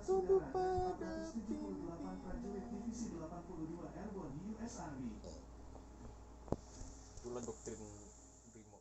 Tunduk pada itulah doktrin Brimo.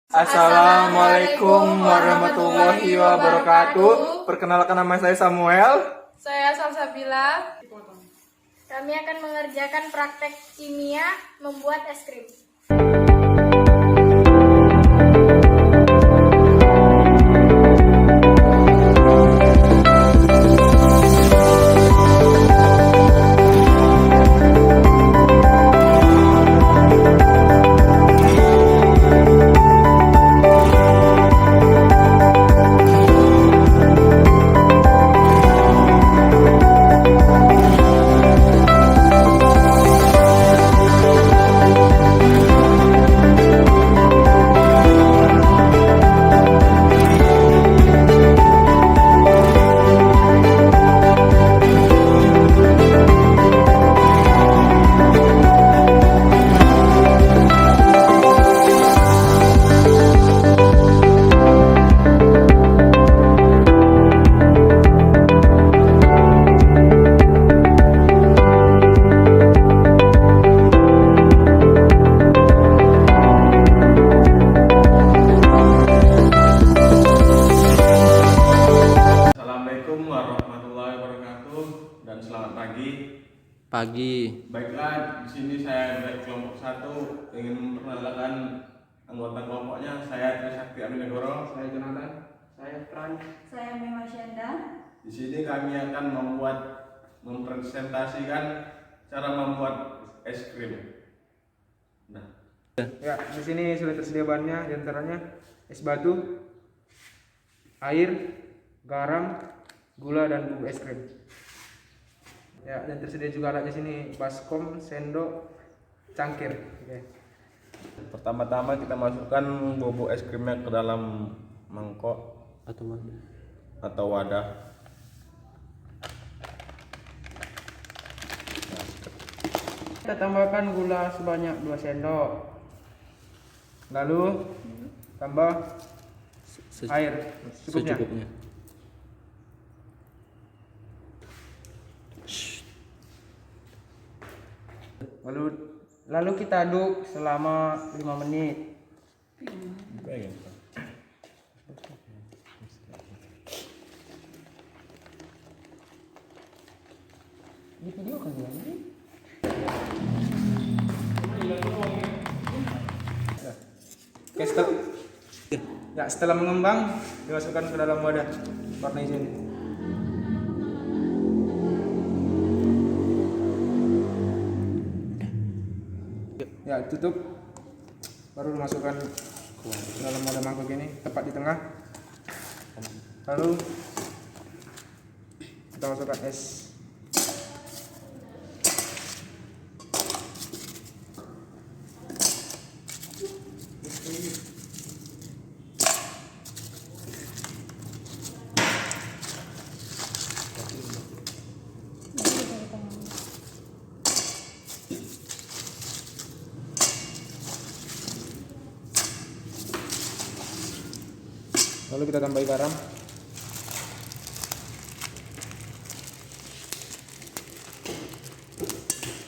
Assalamualaikum warahmatullahi wabarakatuh. Perkenalkan, nama saya Samuel. Saya Salsabila. Kami akan mengerjakan praktek kimia membuat es krim. Dan selamat Pagi. Baiklah, di sini saya dari kelompok 1 ingin memperkenalkan anggota kelompoknya. Saya Trisakti Aminegoro, saya Jonathan, saya Fran, Saya Mema Syenda. Di sini kami akan mempresentasikan cara membuat es krim. Nah, ya, di sini sudah tersedia bahannya, diantaranya es batu, air, garam, gula, dan bubuk es krim. Ya, dan tersedia juga alatnya sini, baskom, sendok, cangkir. Oke. pertama-tama kita masukkan bubuk es krimnya ke dalam mangkok atau wadah. Kita tambahkan gula sebanyak 2 sendok. Lalu tambah Air secuknya. Lalu kita aduk selama 5 menit. Di video kan ini. Oke, setelah mengembang dimasukkan ke dalam wadah warna hijau ini. Ya, tutup. Baru dimasukkan ke dalam wadah mangkuk ini, tepat di tengah. Lalu kita masukkan es. Lalu kita tambah garam.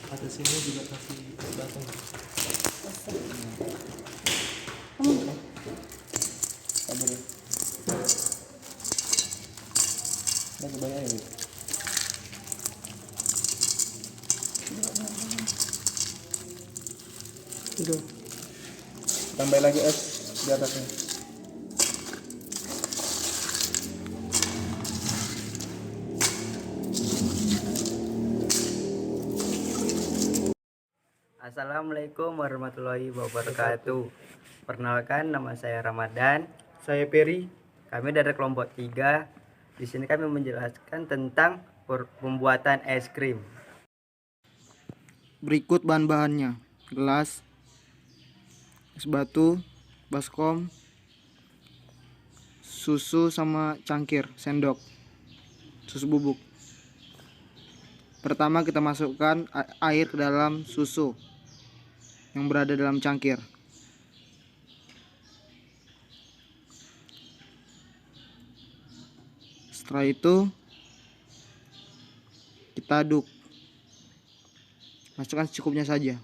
Atas sini juga kasih batang. Sabar ya. Lagi banyak ya. Itu. Tambah lagi es di atasnya. Assalamualaikum warahmatullahi wabarakatuh. Perkenalkan, nama saya Ramadan. Saya Peri. Kami dari kelompok 3. Di sini kami menjelaskan tentang pembuatan es krim. Berikut bahan-bahannya: gelas, es batu, baskom, susu sama cangkir, sendok, susu bubuk. Pertama kita masukkan air ke dalam susu yang berada dalam cangkir. Setelah itu kita aduk. Masukkan secukupnya saja.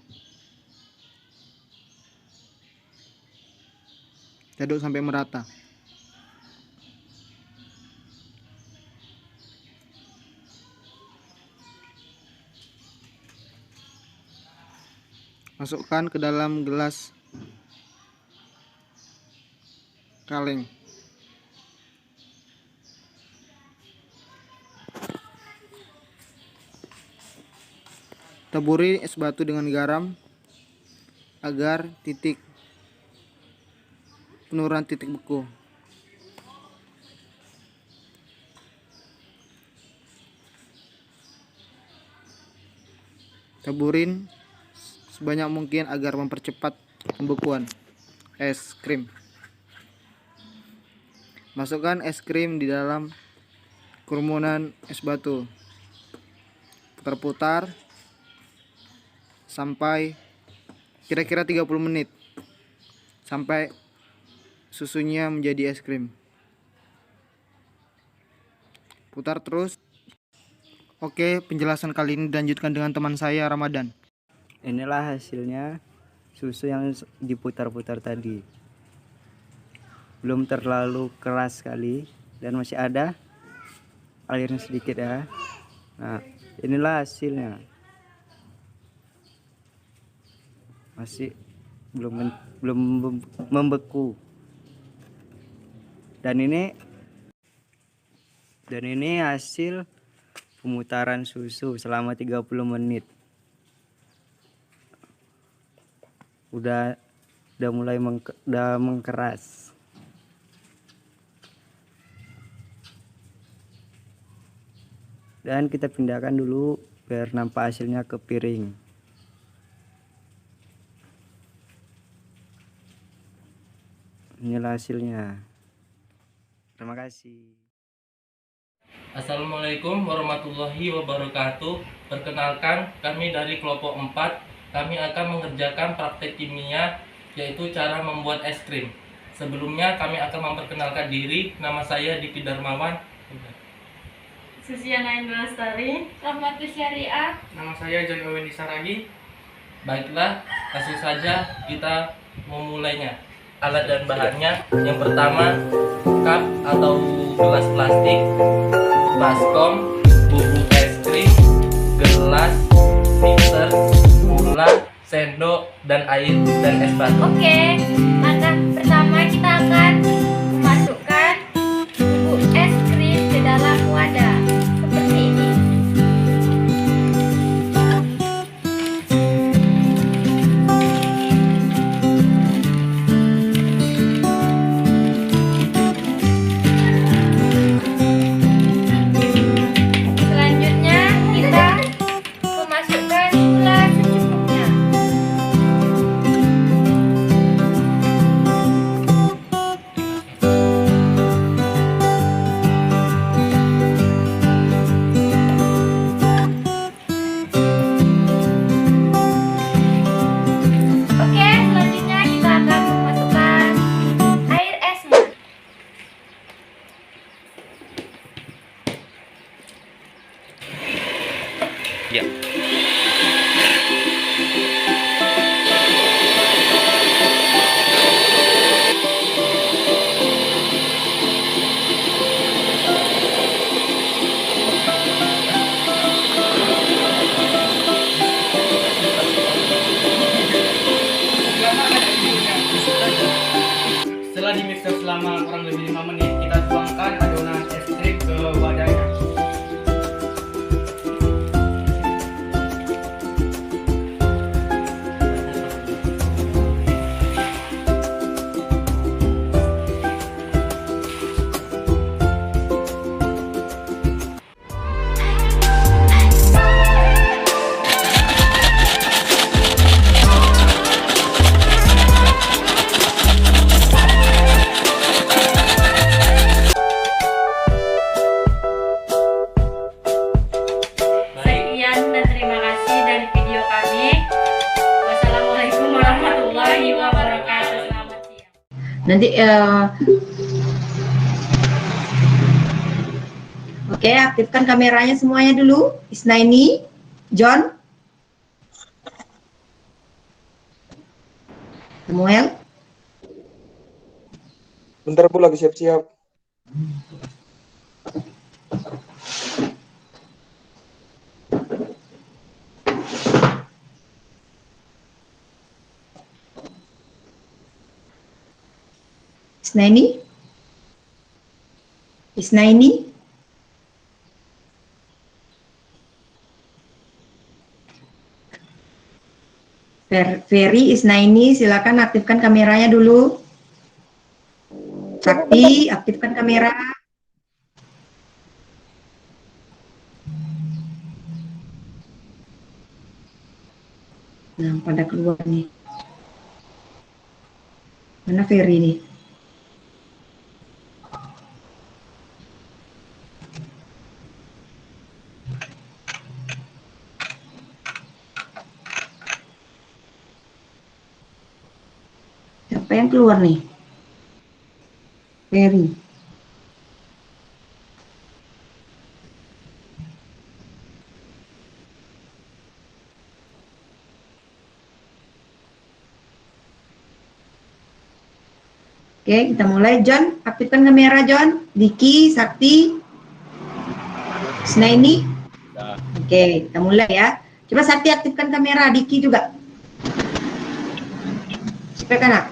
Kita aduk sampai merata. Masukkan ke dalam gelas kaleng. Taburi es batu dengan garam agar penurunan titik beku. Taburin sebanyak mungkin agar mempercepat pembekuan es krim. Masukkan es krim di dalam kerumunan es batu. Putar-putar sampai kira-kira 30 menit sampai susunya menjadi es krim. Putar terus. Oke, penjelasan kali ini dilanjutkan dengan teman saya, Ramadan. Inilah hasilnya susu yang diputar-putar tadi. Belum terlalu keras sekali dan masih ada airnya sedikit ya. Nah, inilah hasilnya. Masih belum membeku. Dan ini hasil pemutaran susu selama 30 menit. Udah mulai mengkeras. Dan kita pindahkan dulu biar nampak hasilnya ke piring. Inilah hasilnya. Terima kasih. Assalamualaikum warahmatullahi wabarakatuh. Perkenalkan, kami dari kelompok 4. Kami akan mengerjakan praktek kimia, yaitu cara membuat es krim. Sebelumnya kami akan memperkenalkan diri. Nama saya Diki Darmawan. Susiana Indra Lestari. Rahmatus Syariah. Nama saya John Owen Saragi. Baiklah, langsung saja kita memulainya. Alat dan bahannya, yang pertama cup atau gelas plastik, baskom, bubuk es krim, gelas, mixer, gula, sendok, dan air dan es batu. Oke, langkah pertama kita akan memasukkan bubuk es krim ke dalam wadah seperti ini. Selanjutnya kita memasukkan gula secukupnya. Oke, selanjutnya kita akan memasukkan air esnya. Ya. Setelah dimixer selama kurang lebih 5 menit, kita tuangkan adonan es krim ke wadahnya. Sekian dan terima kasih dari video kami. Wassalamualaikum warahmatullahi wabarakatuh. Selamat siang. Nanti oke, aktifkan kameranya semuanya dulu. Isnaini, John, Samuel. Bentar Bu, lagi siap-siap. Isnaini, Isnaini, Ferry, Isnaini, silakan aktifkan kameranya dulu. Sakti, aktifkan kamera. Nah, pada keluar nih. Mana Ferry nih? Siapa yang keluar nih? Ferry. Oke, kita mulai. John, aktifkan kamera John. Diki, Sakti, Snaini. Oke, kita mulai ya. Coba Sakti aktifkan kamera, Diki juga. Supaya kanan.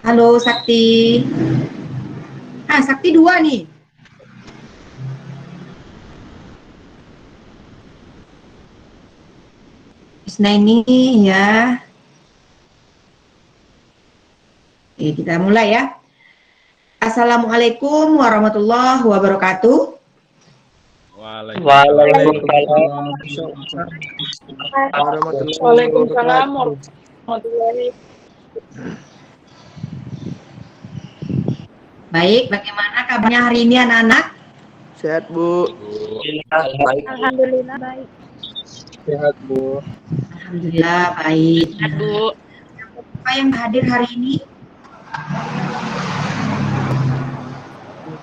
Halo Sakti. Ah, Sakti 2 nih. Snaini ya. Oke, kita mulai ya. Assalamualaikum warahmatullahi wabarakatuh. Waalaikumsalam warahmatullahi. Baik, bagaimana kabarnya hari ini anak-anak? Sehat Bu. Alhamdulillah baik. Sehat Bu. Alhamdulillah baik. Bu. siapa yang hadir hari ini?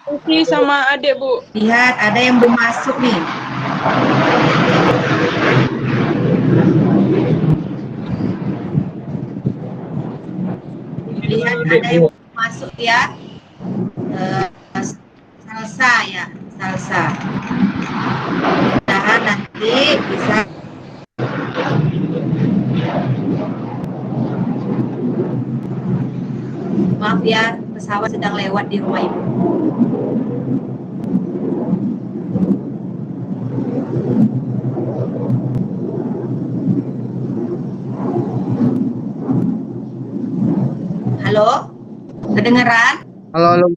Uki sama adik, Bu. Lihat, ada yang belum masuk nih. Lihat, ada yang belum masuk ya. Salsa ya, salsa. Mudah-mudahan nanti bisa. Maaf ya, pesawat sedang lewat di rumah ibu. Halo, kedengeran? Halo, halo.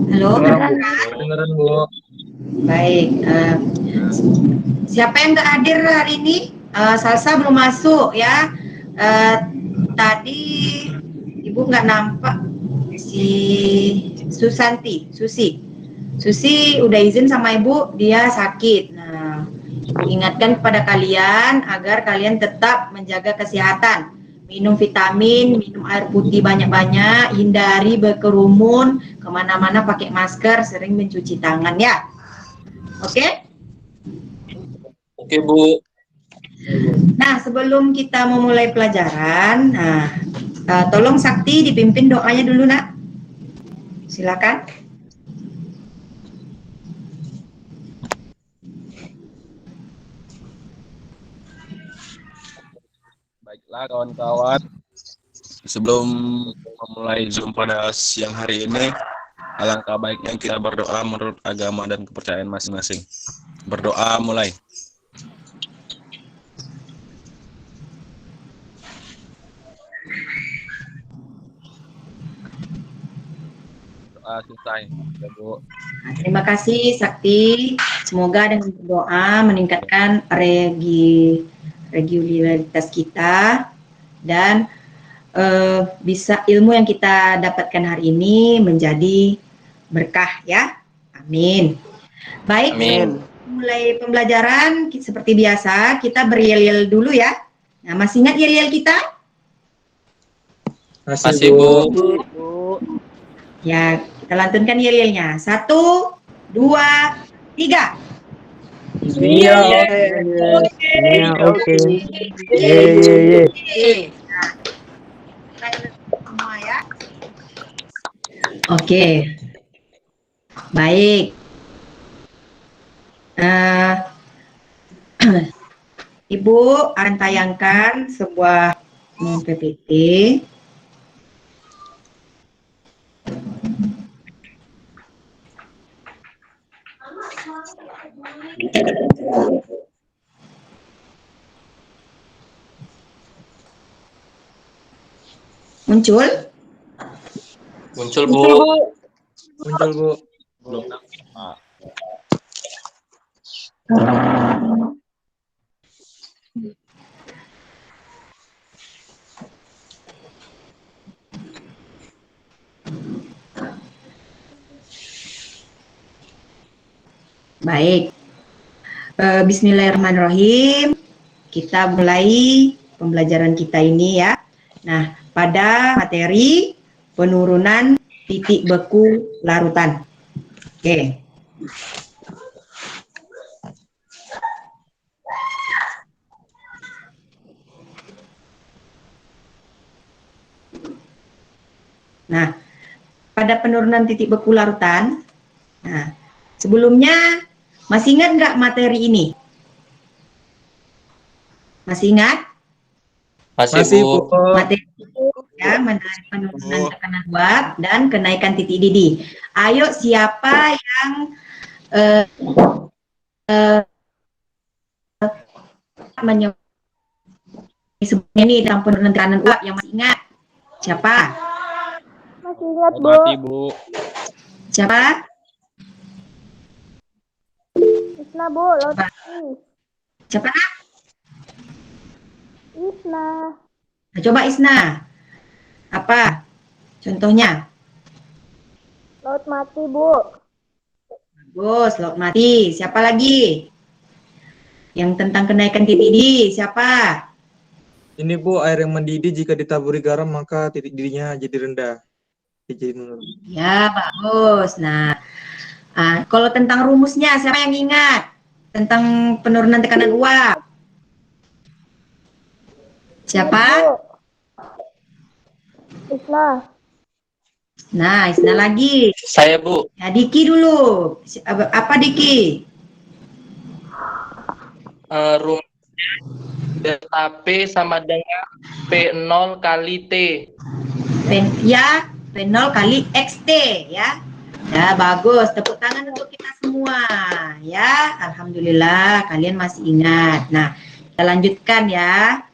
Halo, kedengeran? Kedengeran, Bu. Baik. Siapa yang nggak hadir hari ini? Salsa belum masuk ya. Tadi ibu nggak nampak si Susi udah izin sama ibu, dia sakit. Nah, ibu ingatkan kepada kalian agar kalian tetap menjaga kesehatan, minum vitamin, minum air putih banyak-banyak, hindari berkerumun, kemana-mana pakai masker, sering mencuci tangan ya. Oke? Oke, Bu. Nah, sebelum kita memulai pelajaran, tolong Sakti dipimpin doanya dulu, Nak. Silakan. Baiklah kawan-kawan, sebelum memulai Zoom pada siang hari ini, alangkah baiknya kita berdoa menurut agama dan kepercayaan masing-masing. Berdoa mulai. Doa selesai, ya Bu. Terima kasih Sakti. Semoga dengan berdoa meningkatkan regularitas kita dan bisa ilmu yang kita dapatkan hari ini menjadi berkah ya. Amin. Baik, Amin. mulai pembelajaran seperti biasa kita beryel-yel dulu ya. Nah, masih ingat yel-yel kita? Masih, Bu. Ya, kita lantunkan yel-yelnya. 1, 2, 3. Iya, oke. Ye. Nah, semua ya. Oke. Baik. Ibu akan tayangkan sebuah PPT. Muncul? Muncul, Bu. Muncul, Bu. Belum nampak. Baik. Bismillahirrahmanirrahim. Kita mulai pembelajaran kita ini ya. Nah, pada materi penurunan titik beku larutan. Oke. Nah, pada penurunan titik beku larutan, nah, sebelumnya masih ingat nggak materi ini? Masih ingat? Masih, Bu. Materi ya, penurunan tekanan uap dan kenaikan titik didih. Ayo, siapa yang sebelumnya ini tentang penurunan tekanan uap yang masih ingat? Siapa? Masih ingat, Bu. Mati, Bu. Siapa? Isna, Bu. Siapa? Isna. Nah, coba Isna. Apa? Contohnya? Laut mati, Bu. Bagus, laut mati. Siapa lagi? Yang tentang kenaikan titik didih, siapa? Ini Bu, air yang mendidih jika ditaburi garam maka titik didihnya jadi rendah. Jadi menurun. Ya, bagus. Nah, kalau tentang rumusnya, siapa yang ingat? Tentang penurunan tekanan uap. Siapa? Isna. Nah, Isna lagi. Saya Bu. Ya, Diki dulu. Apa Diki? Rumus delta P sama dengan P0 kali T. Ya, P0 kali XT ya. Ya, bagus. Tepuk tangan untuk kita semua. Ya, alhamdulillah kalian masih ingat. Nah, kita lanjutkan ya.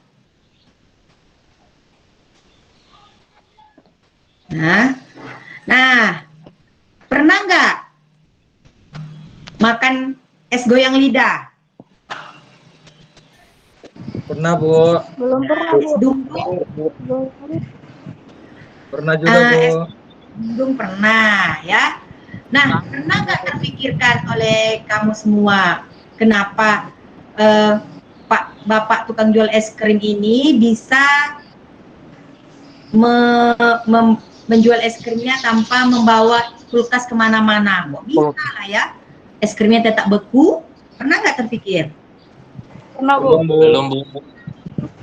Nah, pernah nggak makan es goyang lidah? Pernah Bu. Belum pernah, Es Bu. dumpung? Belum. Pernah juga Bu. Es dumpung pernah ya. Nah, pernah nggak terpikirkan oleh kamu semua kenapa Bapak tukang jual es krim ini bisa menjual es krimnya tanpa membawa kulkas kemana-mana? Kok bisa lah ya? Es krimnya tetap beku? Pernah nggak terpikir? Pernah, Bu. Belum Bu.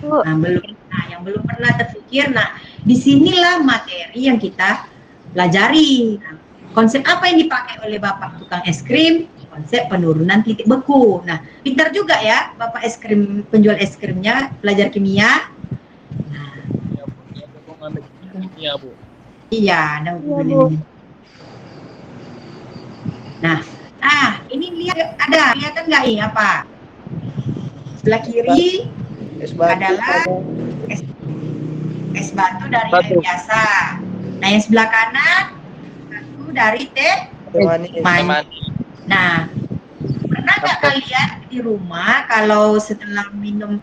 Nah, belum. Nah, yang belum pernah terpikir. Nah, disinilah materi yang kita pelajari. Nah, konsep apa yang dipakai oleh Bapak tukang es krim? Konsep penurunan titik beku. Nah, pintar juga ya Bapak es krim, penjual es krimnya, pelajar kimia. Iya Bu. Iya, ada hubungannya. Nah, ini kelihatan nggak ini apa? Sebelah kiri adalah es batu dari air biasa. Nah, yang sebelah kanan batu dari teh manis. Nah, pernah nggak kalian di rumah kalau setelah minum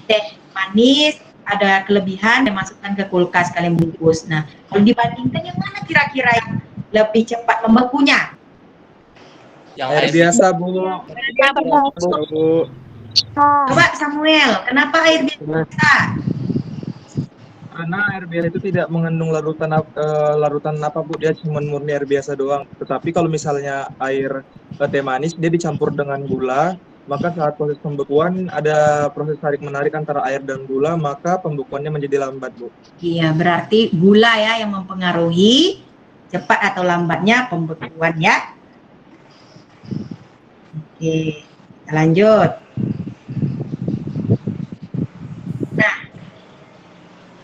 teh manis ada kelebihan dan masukkan ke kulkas kalian bungkus. Nah, kalau dibandingkan yang mana kira-kira yang lebih cepat membekunya? Yang Air biasa Bu. Bu. Coba Samuel, kenapa air biasa? Karena air biasa itu tidak mengandung larutan apa Bu, dia cuma murni air biasa doang. Tetapi kalau misalnya air teh manis dia dicampur dengan gula, maka saat proses pembekuan ada proses tarik menarik antara air dan gula, maka pembekuannya menjadi lambat Bu. Iya, berarti gula ya yang mempengaruhi cepat atau lambatnya pembekuan ya. Oke, kita lanjut. Nah,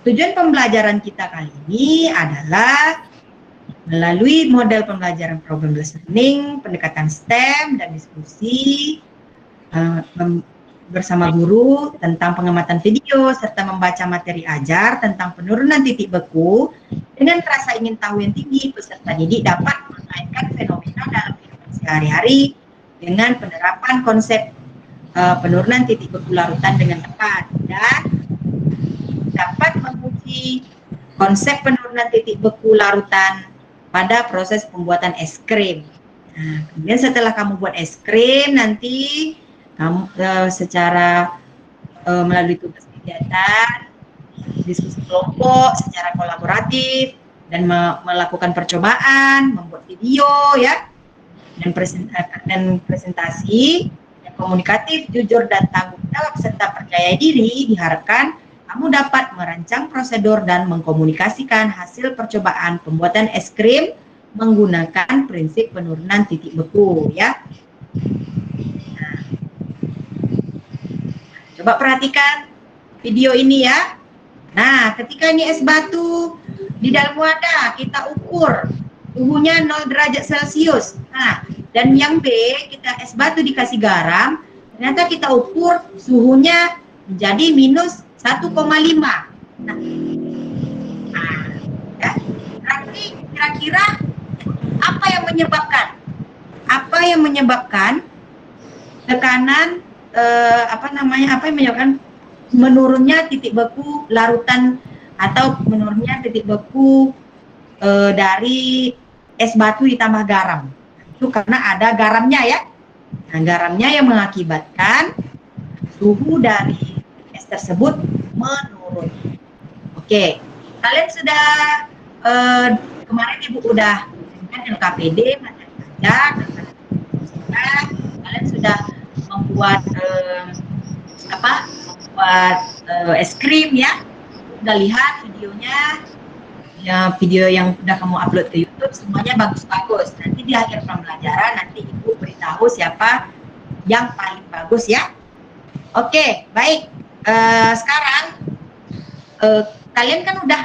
tujuan pembelajaran kita kali ini adalah melalui model pembelajaran problem-based learning, pendekatan STEM, dan diskusi bersama guru tentang pengamatan video serta membaca materi ajar tentang penurunan titik beku. Dengan rasa ingin tahu yang tinggi, peserta didik dapat mengaitkan fenomena dalam kehidupan sehari-hari dengan penerapan konsep penurunan titik beku larutan dengan tepat dan dapat menguji konsep penurunan titik beku larutan pada proses pembuatan es krim. Nah, kemudian setelah kamu buat es krim, nanti kamu secara melalui tugas kegiatan, diskusi kelompok secara kolaboratif, dan melakukan percobaan, membuat video ya, dan presentasi yang komunikatif, jujur, dan tanggung jawab serta percaya diri diharapkan kamu dapat merancang prosedur dan mengkomunikasikan hasil percobaan pembuatan es krim menggunakan prinsip penurunan titik beku ya. Nah, coba perhatikan video ini ya. Nah, ketika ini es batu di dalam wadah kita ukur suhunya 0 derajat Celcius. Nah, dan yang B, kita es batu dikasih garam, ternyata kita ukur suhunya menjadi minus 1,5. Nah, ya, berarti kira-kira apa yang menyebabkan tekanan apa yang menyebabkan menurunnya titik beku larutan atau menurunnya titik beku dari es batu ditambah garam? Itu karena ada garamnya ya. Nah, garamnya yang mengakibatkan suhu dari tersebut menurun. Oke, kalian sudah kemarin Ibu udah kan LKPD, materi pajak, dan kalian sudah membuat es krim ya. Udah lihat videonya, ya video yang udah kamu upload ke YouTube semuanya bagus-bagus. Nanti di akhir pembelajaran nanti Ibu beritahu siapa yang paling bagus ya. Oke, baik. Sekarang kalian kan udah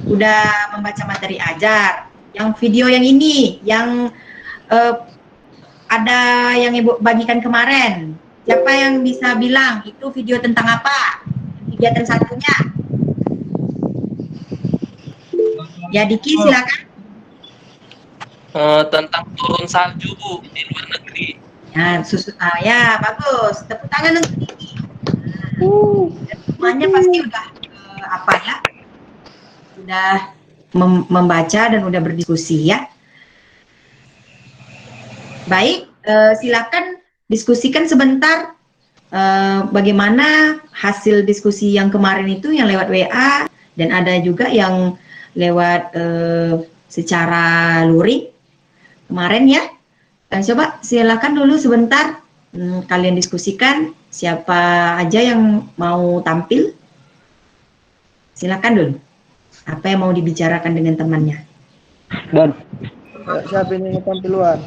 udah membaca materi ajar. Yang video yang ini, yang ada yang Ibu bagikan kemarin. Siapa yang bisa bilang itu video tentang apa? Kegiatan satunya. Ya, Diki silakan. Tentang turun salju Bu di luar negeri. Ya, bagus. Tepuk tangan untuk Diki. Semuanya pasti udah udah membaca dan udah berdiskusi ya. Baik, silakan diskusikan sebentar bagaimana hasil diskusi yang kemarin itu yang lewat WA dan ada juga yang lewat secara luring kemarin ya. Coba silakan dulu sebentar kalian diskusikan siapa aja yang mau tampil. Silakan dulu. Apa yang mau dibicarakan dengan temannya? Dan siapa ini yang tampil luar?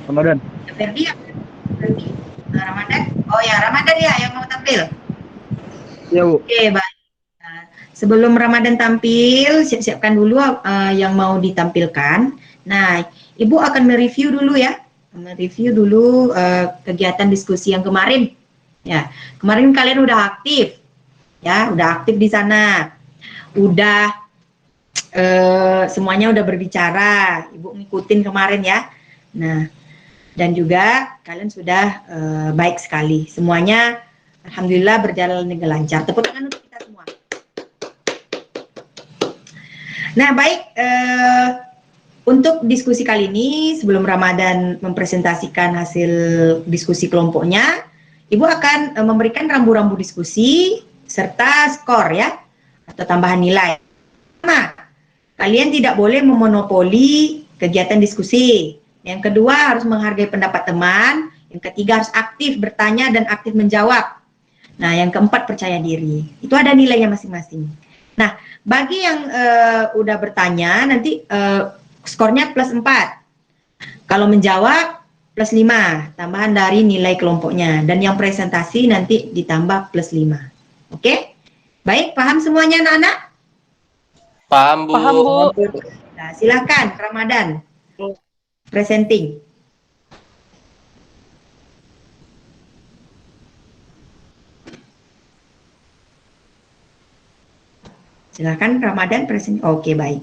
Ramadan. Ferdi ya? Ramadan? Oh ya, Ramadan ya yang mau tampil? Ya Bu. Oke, baik. Nah, sebelum Ramadan tampil, siap-siapkan dulu yang mau ditampilkan. Nah, Ibu akan mereview dulu ya. Mereview dulu kegiatan diskusi yang kemarin. Ya, kemarin kalian udah aktif. Ya, udah aktif di sana. Udah semuanya udah berbicara. Ibu ngikutin kemarin ya. Nah, dan juga kalian sudah baik sekali. Semuanya alhamdulillah berjalan dengan lancar. Tepuk tangan untuk kita semua. Nah, baik, untuk diskusi kali ini sebelum Ramadan mempresentasikan hasil diskusi kelompoknya, Ibu akan memberikan rambu-rambu diskusi serta skor ya atau tambahan nilai. Nah, kalian tidak boleh memonopoli kegiatan diskusi. Yang kedua harus menghargai pendapat teman. Yang ketiga harus aktif bertanya dan aktif menjawab. Nah, yang keempat percaya diri. Itu ada nilainya masing-masing. Nah, bagi yang udah bertanya nanti skornya +4. Kalau menjawab +5, tambahan dari nilai kelompoknya. Dan yang presentasi nanti ditambah +5. Oke? Baik, paham semuanya anak-anak? Paham Bu. Paham Bu. Nah, silakan Ramadan. Presenting. Silakan Ramadan presenting. Oke, baik.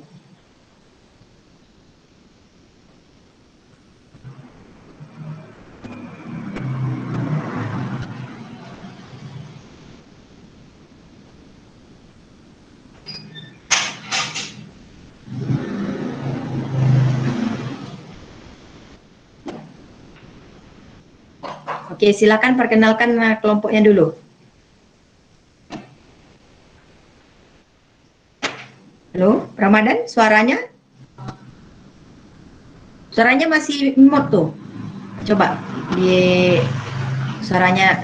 Oke, silakan perkenalkan kelompoknya dulu. Halo, Ramadan, suaranya? Suaranya masih mute tuh. Coba di suaranya.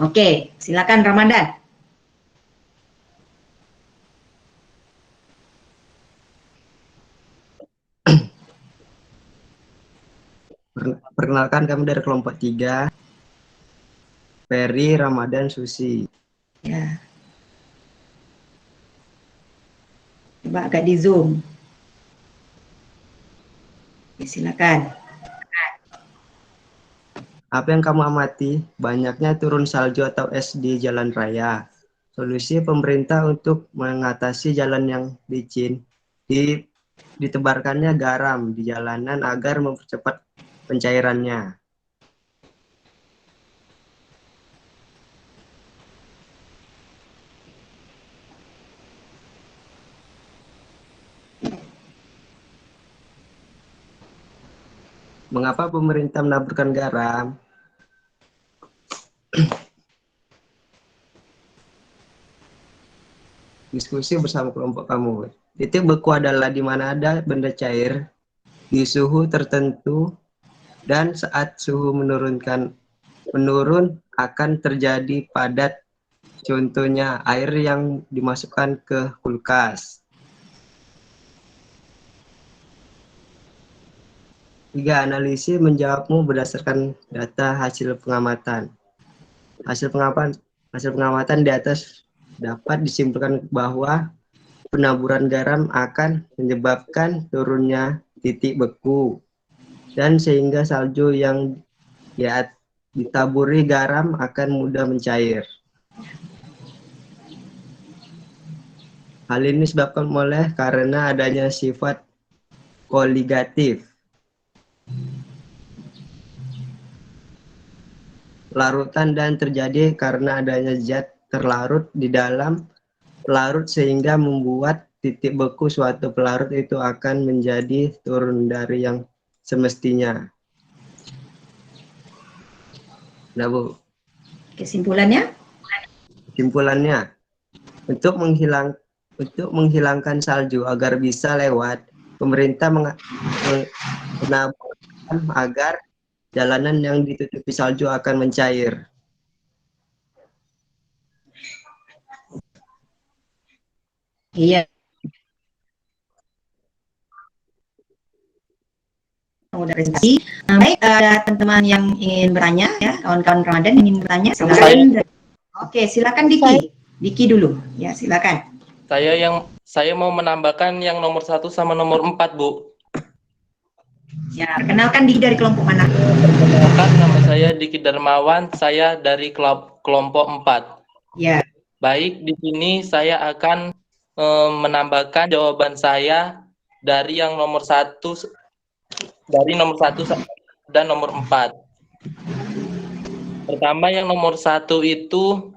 Oke, silakan Ramadan. Perkenalkan kami dari kelompok 3. Ferry, Ramadan, Susi. Ya. Coba agak di zoom. Oke, silakan. Apa yang kamu amati? Banyaknya turun salju atau es di jalan raya. Solusi pemerintah untuk mengatasi jalan yang licin, ditebarkannya garam di jalanan agar mempercepat pencairannya. Mengapa pemerintah menaburkan garam? Diskusi bersama kelompok kamu. Titik beku adalah di mana ada benda cair di suhu tertentu dan saat suhu menurun akan terjadi padat. Contohnya air yang dimasukkan ke kulkas. 3. Analisis menjawabmu berdasarkan data hasil pengamatan. Hasil pengamatan di atas dapat disimpulkan bahwa penaburan garam akan menyebabkan turunnya titik beku dan sehingga salju yang ditaburi garam akan mudah mencair. Hal ini disebabkan karena adanya sifat koligatif. Larutan dan terjadi karena adanya zat terlarut di dalam pelarut sehingga membuat titik beku suatu pelarut itu akan menjadi turun dari yang semestinya. Nah, Bu. Kesimpulannya? Kesimpulannya, untuk menghilangkan salju agar bisa lewat, pemerintah menaburkan agar jalanan yang ditutupi salju akan mencair. Iya. Udah presentasi. Baik, ada teman-teman yang ingin bertanya ya, kawan-kawan Ramadan yang ingin bertanya, silakan. Oke, silakan Diki. Diki dulu. Ya, silakan. Saya mau menambahkan yang nomor 1 sama nomor 4, Bu. Ya, perkenalkan Diki dari kelompok mana? Perkenalkan, nama saya Diki Darmawan, saya dari kelompok 4. Ya. Baik, di sini saya akan menambahkan jawaban saya dari yang nomor 1 dan nomor 4. Pertama, yang nomor 1 itu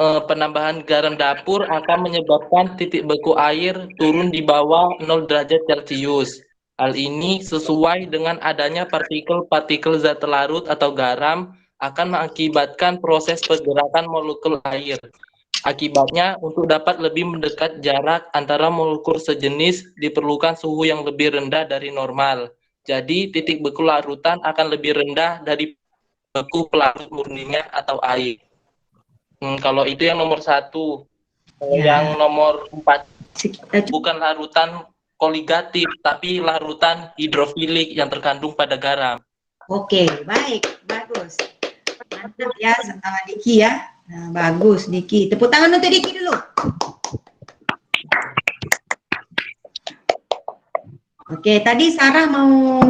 penambahan garam dapur akan menyebabkan titik beku air turun di bawah 0 derajat Celcius. Hal ini sesuai dengan adanya partikel-partikel zat larut atau garam akan mengakibatkan proses pergerakan molekul air. Akibatnya, untuk dapat lebih mendekat jarak antara molekul sejenis diperlukan suhu yang lebih rendah dari normal. Jadi, titik beku larutan akan lebih rendah dari beku pelarut murninya atau air. Kalau itu yang nomor 1. Yang nomor 4 bukan larutan koligatif, tapi larutan hidrofilik yang terkandung pada garam. Oke, baik, bagus. Mantap ya, sama Diki ya. Nah, bagus Diki. Tepuk tangan untuk Diki dulu. Oke, tadi Sarah mau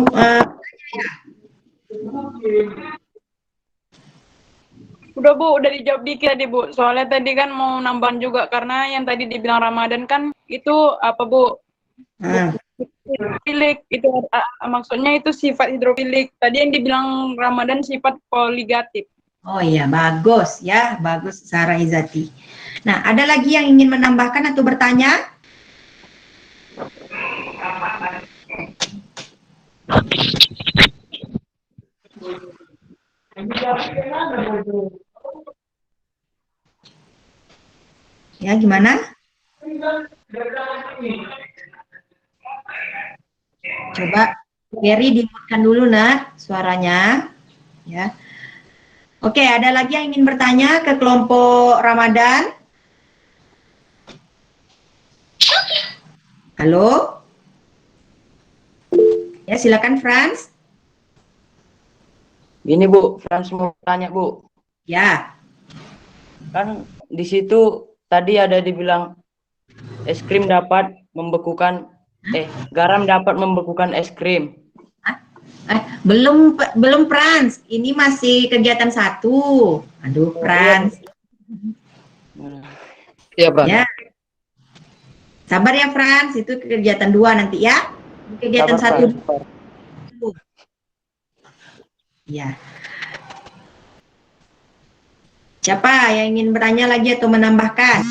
Udah Bu, udah dijawab Diki tadi Bu. Soalnya tadi kan mau nambahin juga karena yang tadi dibilang Ramadan kan itu apa Bu? Hidrofilik itu maksudnya itu sifat hidrofilik. Tadi yang dibilang Ramadan sifat koligatif. Oh iya, bagus ya, bagus Sarah Izati. Nah, ada lagi yang ingin menambahkan atau bertanya? Ya, gimana? Coba Gary dimutkan dulu, Nat, suaranya. Ya. Oke, ada lagi yang ingin bertanya ke kelompok Ramadan? Halo? Ya, silakan Franz. Ini Bu, Franz mau tanya Bu. Ya. Kan di situ tadi ada dibilang es krim dapat membekukan, garam dapat membekukan es krim. Belum Franz, ini masih kegiatan 1. Aduh, Franz. Iya, Pak. Ya. Sabar ya, Franz, itu kegiatan 2 nanti ya. Kegiatan 1. Ya. Siapa yang ingin bertanya lagi atau menambahkan?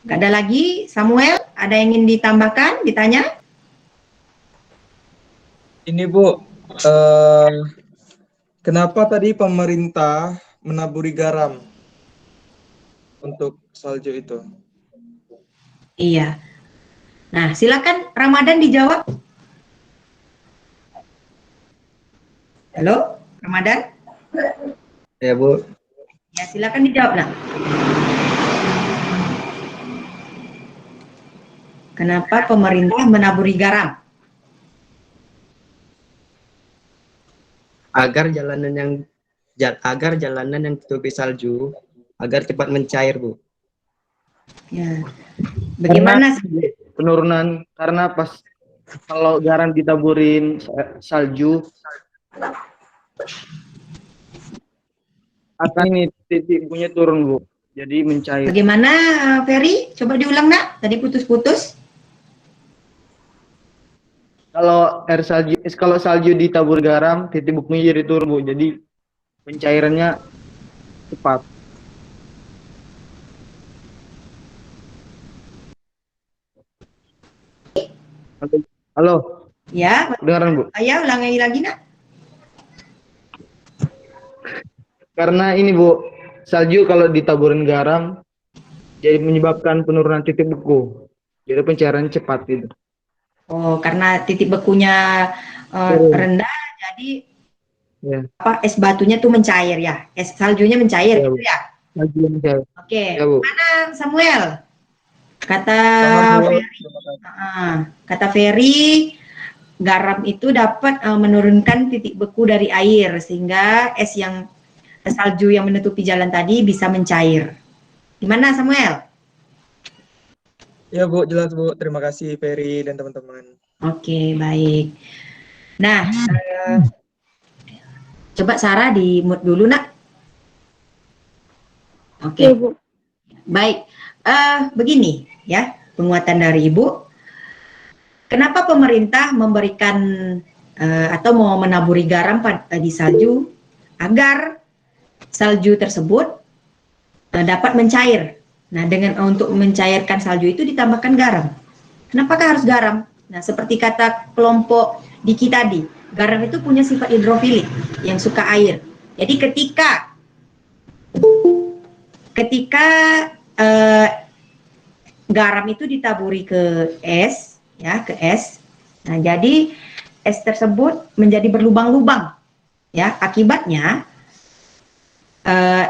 Gak ada lagi, Samuel, ada yang ingin ditambahkan, ditanya? Ini Bu, eh, kenapa tadi pemerintah menaburi garam untuk salju itu? Iya. Nah, silakan Ramadan dijawab. Halo, Ramadan? Ya Bu, Ya, silakan dijawab, nak. Kenapa pemerintah menaburi garam? agar jalanan yang ditutupi salju agar cepat mencair Bu. Ya. Bagaimana? Penurunan karena pas kalau garam ditaburin salju akan ini titik bukunya turun Bu, jadi mencair. Bagaimana, Ferry? Coba diulang, nak. Tadi putus-putus. Kalau salju ditabur garam, titik bukunya jadi turun Bu, jadi pencairannya cepat. Halo. Ya, Dengaran Bu? Ayah ulangi lagi, nak. Karena ini Bu, salju kalau ditaburin garam jadi menyebabkan penurunan titik beku. Jadi pencairannya cepat gitu. Oh, karena titik bekunya rendah, jadi Ya. es batunya tuh mencair ya, es saljunya mencair, Ya, gitu ya. Salju mencair. Oke, Ya, Bu. mana Samuel? Kata Bu. kata Ferry, garam itu dapat menurunkan titik beku dari air sehingga salju yang menutupi jalan tadi bisa mencair. Gimana Samuel? Ya Bu, jelas Bu. Terima kasih Ferry dan teman-teman. Oke, baik. Nah, coba Sarah di mute dulu, nak. Oke. Baik. Begini ya, penguatan dari Ibu. Kenapa pemerintah memberikan atau mau menaburi garam di salju agar salju tersebut dapat mencair. Nah, untuk mencairkan salju itu ditambahkan garam. Kenapakah harus garam? Nah, seperti kata kelompok Diki tadi, garam itu punya sifat hidrofilik yang suka air. Jadi ketika garam itu ditaburi ke es, ya, ke es. Nah, jadi es tersebut menjadi berlubang-lubang, ya. Akibatnya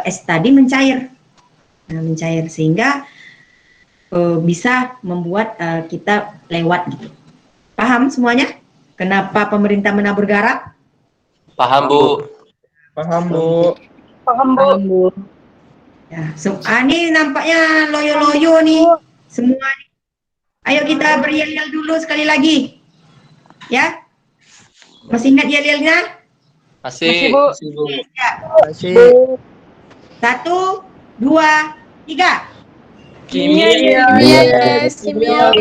es tadi mencair. Nah, mencair sehingga bisa membuat kita lewat gitu. Paham semuanya? Kenapa pemerintah menabur garam? Paham Bu. Paham Bu. Paham Bu. Ya, ini nampaknya loyo-loyo nih semua. Ayo kita beri-yel dulu sekali lagi. Ya? Masih ingat yel-yelnya? Masih. Bu. Ya. Masih. 1, 2, 3. Kimia. Yes, kimia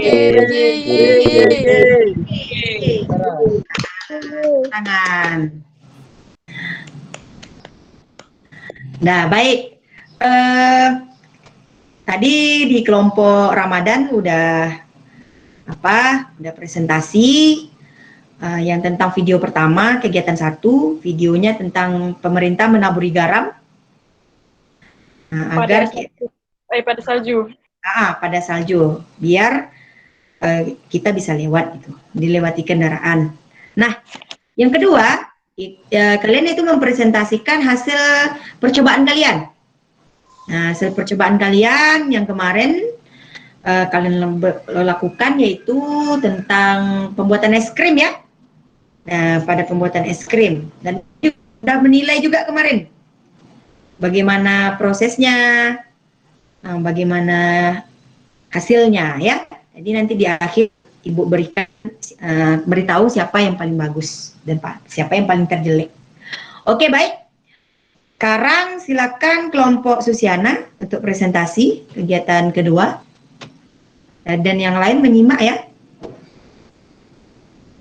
Tangan. Nah, baik. Tadi di kelompok Ramadan udah presentasi yang tentang video pertama, kegiatan 1, videonya tentang pemerintah menaburi garam. Nah, pada salju. Pada salju, biar kita bisa lewat gitu, dilewati kendaraan. Nah, yang kedua, kalian itu mempresentasikan hasil percobaan kalian. Nah, hasil percobaan kalian yang kemarin kalian lakukan yaitu tentang pembuatan es krim ya. Nah, pada pembuatan es krim, dan sudah menilai juga kemarin bagaimana prosesnya, bagaimana hasilnya ya. Jadi nanti di akhir Ibu beritahu siapa yang paling bagus dan siapa yang paling terjelek. Oke, baik. Sekarang silakan kelompok Susiana untuk presentasi kegiatan kedua. Dan yang lain menyimak ya.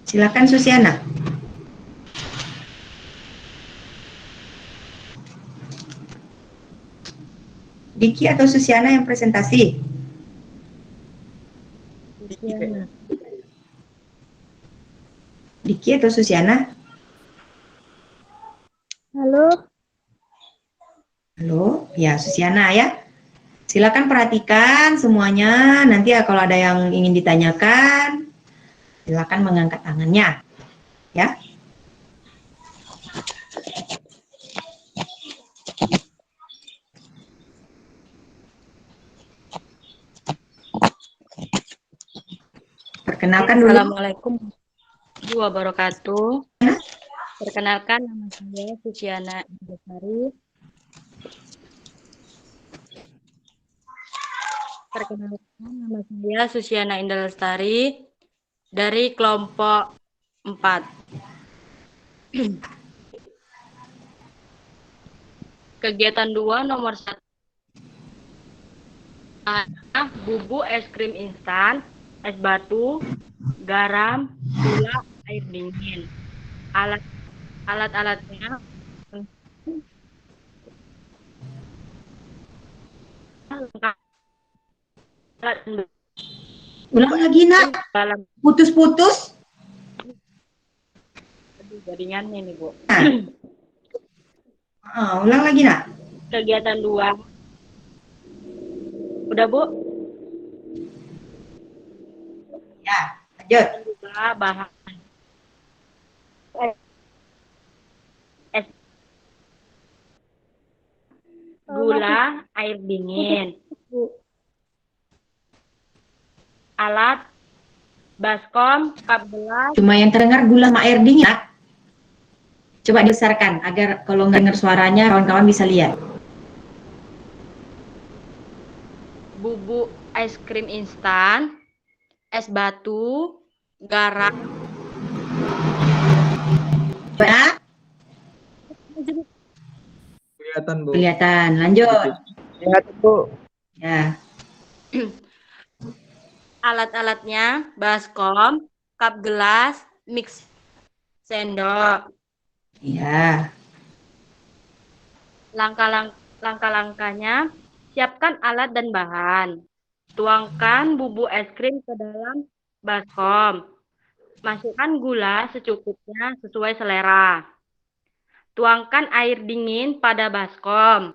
Silakan Susiana. Diki atau Susiana yang presentasi? Diki atau Susiana? Halo. Halo, ya Susiana ya. Silakan perhatikan semuanya. Nanti ya kalau ada yang ingin ditanyakan, silakan mengangkat tangannya. Ya. Perkenalkan dulu. Assalamualaikum warahmatullahi wabarakatuh. Perkenalkan, nama saya Susiana Indosari. Dari kelompok 4. Kegiatan 2 nomor 1. Bubuk es krim instan, es batu, garam, gula, air dingin. Alat-alatnya Ulang lagi nak, putus-putus. jaringan ini Bu. Ulang lagi nak. Kegiatan 2. Udah Bu? Ya, lanjut. Bahan es gula, air dingin. Alat baskom, cup gelas. Cuma yang terdengar gula sama air dingin. Nak. Coba dibesarkan agar kalau nggak dengar suaranya kawan-kawan bisa lihat. Bubuk es krim instan, es batu, garam. Nah, Kelihatan, Bu. kelihatan. Lanjut. Kelihatan, Bu. Ya. Alat-alatnya baskom, cup gelas, mix sendok. Iya. Langkah-langkahnya, siapkan alat dan bahan. Tuangkan bubuk es krim ke dalam baskom. Masukkan gula secukupnya sesuai selera. Tuangkan air dingin pada baskom.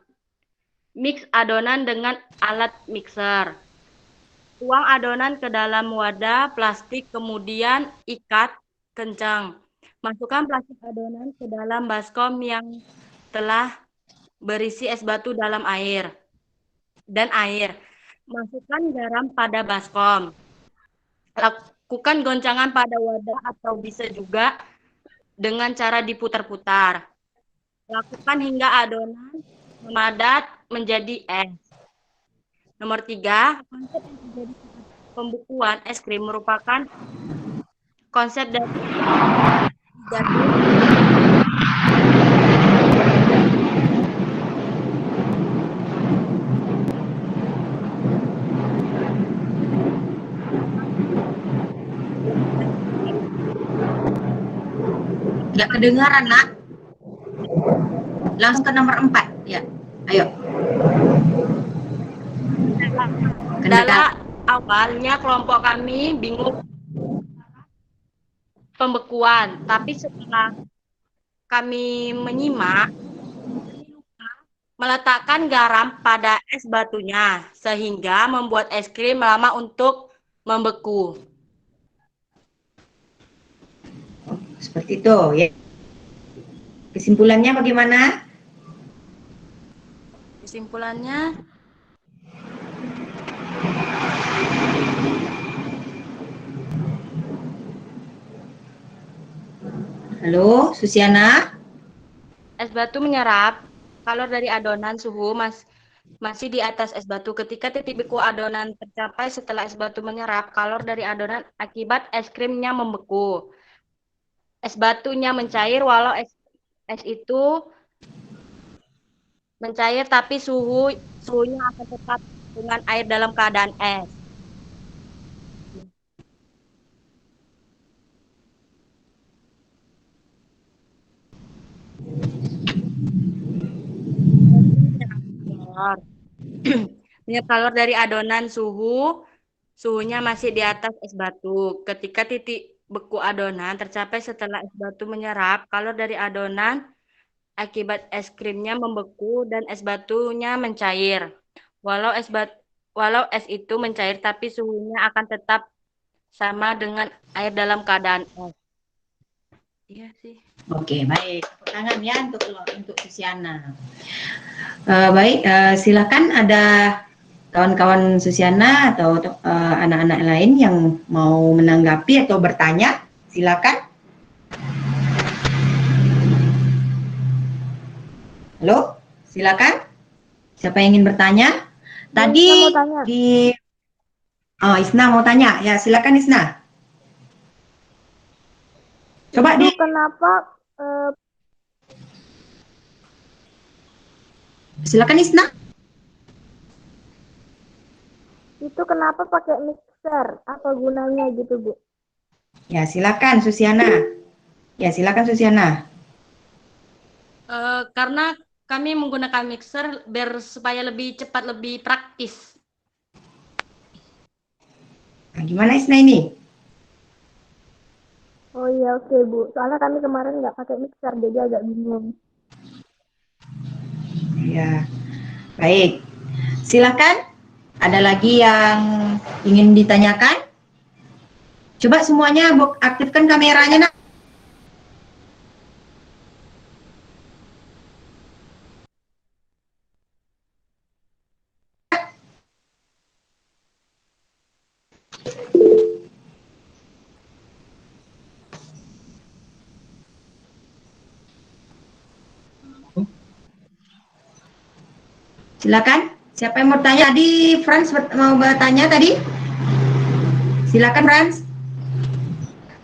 Mix adonan dengan alat mixer. Tuang adonan ke dalam wadah plastik, kemudian ikat kencang. Masukkan plastik adonan ke dalam baskom yang telah berisi es batu dalam air. Masukkan garam pada baskom. Lakukan goncangan pada wadah atau bisa juga dengan cara diputar-putar. Lakukan hingga adonan memadat menjadi es. Nomor 3, konsep yang terjadi pembukuan es krim merupakan konsep dari Nggak kedengaran nak. Langsung ke nomor 4. Ya. Ayo. Kendala awalnya kelompok kami bingung pembekuan, tapi setelah kami menyimak, meletakkan garam pada es batunya sehingga membuat es krim lama untuk membeku. Seperti itu ya. Kesimpulannya bagaimana? Kesimpulannya, Halo, Susiana. es batu menyerap kalor dari adonan suhu masih di atas es batu. Ketika titik beku adonan tercapai setelah es batu menyerap kalor dari adonan akibat es krimnya membeku. Es batunya mencair walau es itu mencair tapi suhunya akan tetap dengan air dalam keadaan es. Menyerap kalor dari adonan suhunya masih di atas es batu. Ketika titik beku adonan tercapai setelah es batu menyerap kalor dari adonan akibat es krimnya membeku dan es batunya mencair. Walau es itu mencair tapi suhunya akan tetap sama dengan air dalam keadaan es. Iya sih. Oke, baik. Tepuk tangan ya untuk Susiana. Baik, silakan ada kawan-kawan Susiana atau anak-anak lain yang mau menanggapi atau bertanya, silakan. Halo, silakan. Siapa yang ingin bertanya? Tadi Isna mau tanya. Ya, silakan Isna. Coba itu kenapa silakan Isna. itu kenapa pakai mixer? Apa gunanya gitu, Bu? Ya, silakan Susiana. Karena kami menggunakan mixer biar supaya lebih cepat, lebih praktis. Nah, gimana Isna ini? Oh iya, oke Bu. Soalnya kami kemarin nggak pakai mixer, jadi agak bingung. Ya, baik. Silakan. Ada lagi yang ingin ditanyakan? Coba semuanya aktifkan kameranya, Nak. Silakan. Siapa yang mau tanya? Tadi Franz mau bertanya tadi. Silakan Franz.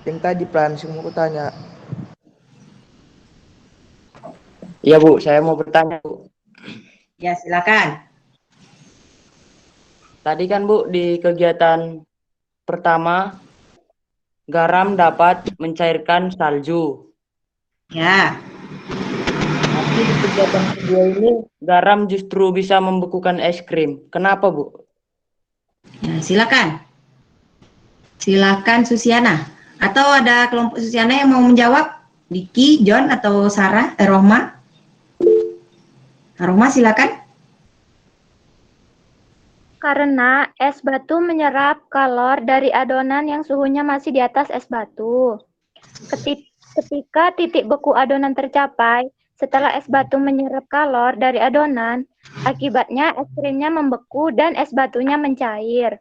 Yang tadi Franz mau tanya. Iya Bu, saya mau bertanya Bu. Ya silakan. Tadi kan Bu di kegiatan pertama garam dapat mencairkan salju. Ya. Tapi di kegiatan kedua ini garam justru bisa membekukan es krim. Kenapa Bu? Ya, silakan. Silakan Susiana. Atau ada kelompok Susiana yang mau menjawab? Diki, John, atau Sarah, Rohma? Rohma silakan. Karena es batu menyerap kalor dari adonan yang suhunya masih di atas es batu. Ketika titik beku adonan tercapai, setelah es batu menyerap kalor dari adonan, akibatnya es krimnya membeku dan es batunya mencair.